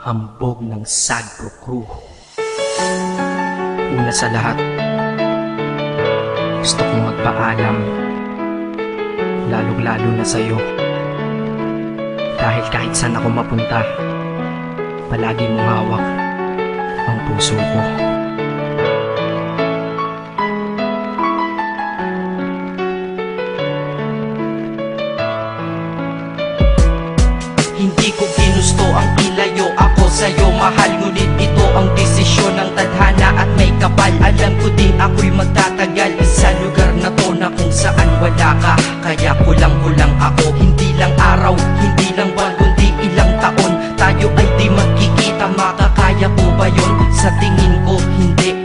hambog ng Sagpro Crew. Una sa lahat, gusto kong magpaalam, lalong-lalo na sa'yo. Dahil kahit saan ako mapunta, palagi mong hawak ang puso ko. Hindi ko ginusto ang ilayo ako sa'yo, mahal. Ngunit ito ang desisyon ng tadhana at may kapal. Alam ko din ako'y magtatagal sa lugar na to na kung saan wala ka. Kaya kulang-kulang ako, hindi lang araw, hindi lang buwan, kundi ilang taon. Tayo ay di magkikita, makakaya ko ba yun? Sa tingin ko hindi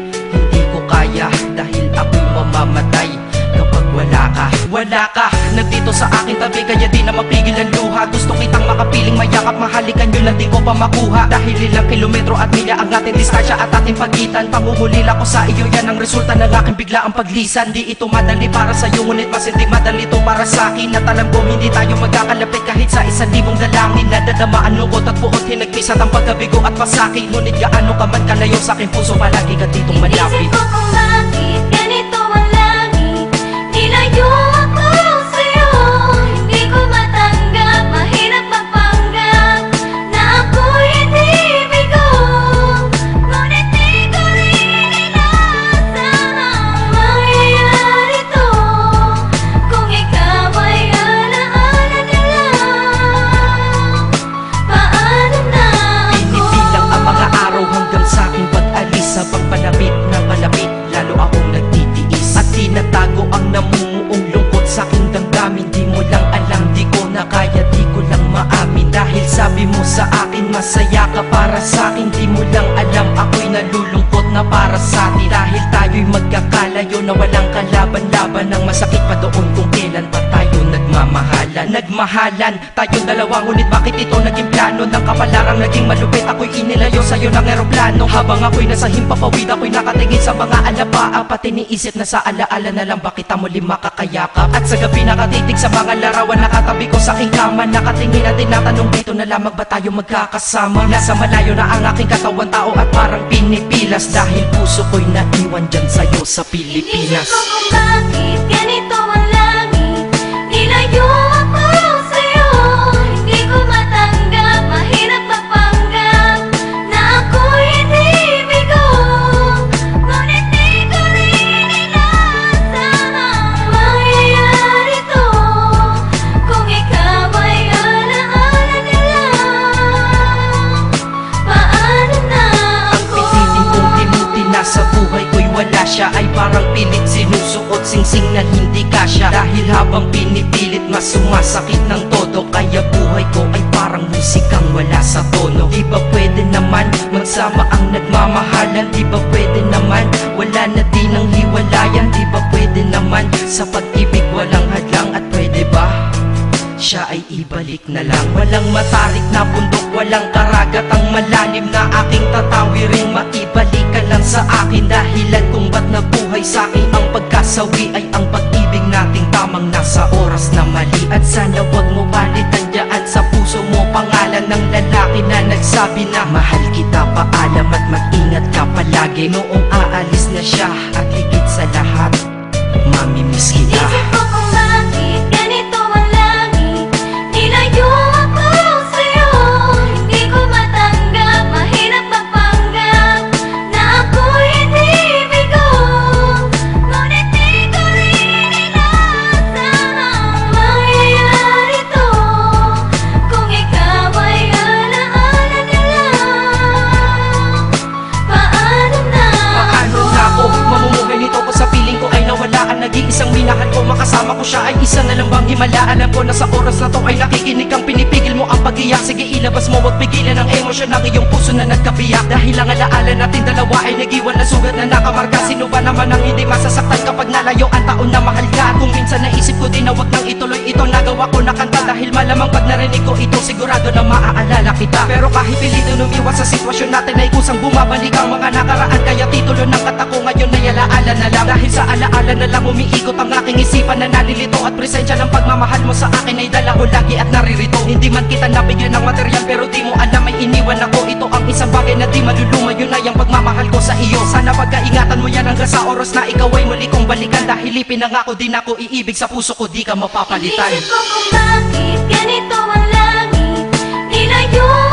ko kaya. Dahil ako'y mamamatay kapag wala ka. Wala ka, nandito sa akin tabi, kaya di na mapigil ang luha. Gusto kitang makapiling, mayakap, mahalikan yun lang di ko pa makuha. Dahil ilang kilometro at milya ang ating distansya at ating pagitan. Pangungulila ko sa iyo, yan ang resulta ng aking biglaang paglisan. Di ito madali para sa'yo, ngunit mas hindi madali ito para sa'kin. At alam ko hindi tayo magkakalapit kahit sa 1,000 dalangin. Nadadama ang lungkot at buot, hinagpis at ang pagkabigo at pasakit. Ngunit gaano ka man kalayo sa aking puso, palagi ka ditong malapit. Inisip ko kung bakit ganito ang langit, nilayo ako sa'yo. Hindi ko matanggap, mahirap magpanggap na ako'y hindi bigo. Ngunit di ko rin inaasahang mangyayari to. Kung ikaw ay alaala na lang, paano na ako? Pinipilang ang mga araw hanggang sa aking pag-alis. Sa pagpalapit na palapit, lalo akong nagtitiis. At tinatago ang namumuong lungkot sa aking damdamin. Di mo lang alam, di ko na kaya, di ko lang maamin. Dahil sabi mo sa akin, masaya ka para sa akin. Di mo lang alam, ako'y nalulungkot na para sa atin. Dahil tayo'y magkakalayo na walang kalaban-laban. Ang masakit pa doon kung kailan pa tayo nagmamahalan. Nagmahalan tayong dalawa, ngunit bakit ito naging plano? Ng kapalarang naging malupit, ako'y inilayo sa'yo ng eroplano. Habang ako'y nasa himpapawid, ako'y nakatingin sa mga alapaa. Pati niisip na sa alaala na lang bakit kita muli makakayakap. At sa gabi nakatitig sa mga larawan, nakatabi ko sa aking kama. Nakatingin at tinatanong, dito na lamang ba tayo magkakasama? Nasa malayo na ang aking katawan, tao at parang pinipilas. Dahil puso ko'y naiwan dyan sa'yo sa Pilipinas. Inisip ko kung bakit ganito ang langit, nilayo ako sa'yo. Hindi ko matanggap, mahirap magpanggap na ako'y hindi bigo. Ngunit di ko rin inaasahang mangyayari to. Kung ikaw ay alaala na lang, paano na ako? Pilitin kong limutin na sa buhay ko'y wala siya. Ay parang pilit sinusuot, singsing na hindi kasya. Dahil habang pinipilit, mas sumasakit ng todo. Kaya buhay ko ay parang musikang wala sa tono. Di ba pwede naman magsama ang nagmamahalan? Di ba pwede naman wala na din ang hiwalayan? Di ba pwede naman sa pag-ibig walang hadlang? At pwede ba siya ay ibalik na lang? Walang matarik na bundok, walang karagat ang malalim na aking tatawirin. Maibalik ka lang sa akin, dahilan kung ba't nabuhay sa akin ang pagkasawi ay ang pag-ibig nating tamang nasa oras na mali. At sana wag mo palitan dyan sa puso mo pangalan ng lalaki na nagsabi na mahal kita, paalam at mag-ingat ka palagi. Noong aalis na siya at higit sa lahat, mamimiss kita. Inisip ko kung bakit ganito ang langit, nilayo ako sa'yo. Hindi ko matanggap, mahirap magpanggap na ako'y hindi bigo. Ngunit di ko rin inaasahang mangyayari to. Kung ikaw ay alaala na lang, paano na Paano na ako mamumuhay nito ko sa piling ko ay nawala ang nag-iisang minahal ko? Makasama ko siya ay isa na lang bang himala? Alam ko na sa oras na to ay nakikinig kang pinipigil mo ang pag-iyak. Sige ilabas mo, wag pigilan ang emosyon ng iyong puso na nagkabiyak. Dahil ang alaala natin dalawa ay nag-iwan na sugat na nakamarka. Sino ba naman ang hindi masasaktan kapag nalayo ang taon na mahal ka? Kung minsan naisip ko din na wag nang ituloy ito, nagawa ko na kanta. Dahil malamang pag narinig ko ito, sigurado na maaalala kita. Pero kahit pilitin umiwas sa sitwasyon natin ay kusang bumabalik ang mga nakaraan. Kaya titulo ng kata ko ngayon ay alaala na lang. Dahil sa alaala na lang umiikot ang aking isipan na nalilito. At presensya ng pagmamahal mo sa akin ay dala ko lagi at naririto. Hindi man kita nabigyan ng material, pero di mo alam ay iniwan ako. Ito ang ang isang bagay na di maluluma, yun ay ang pagmamahal ko sa iyo. Sana pagkaingatan mo yan hanggang sa oras na ikaw ay muli kong balikan. Dahil ipinangako din ako iibig sa puso ko, di ka mapapalitan. Inisip ko kung bakit ganito ang langit. Nilayo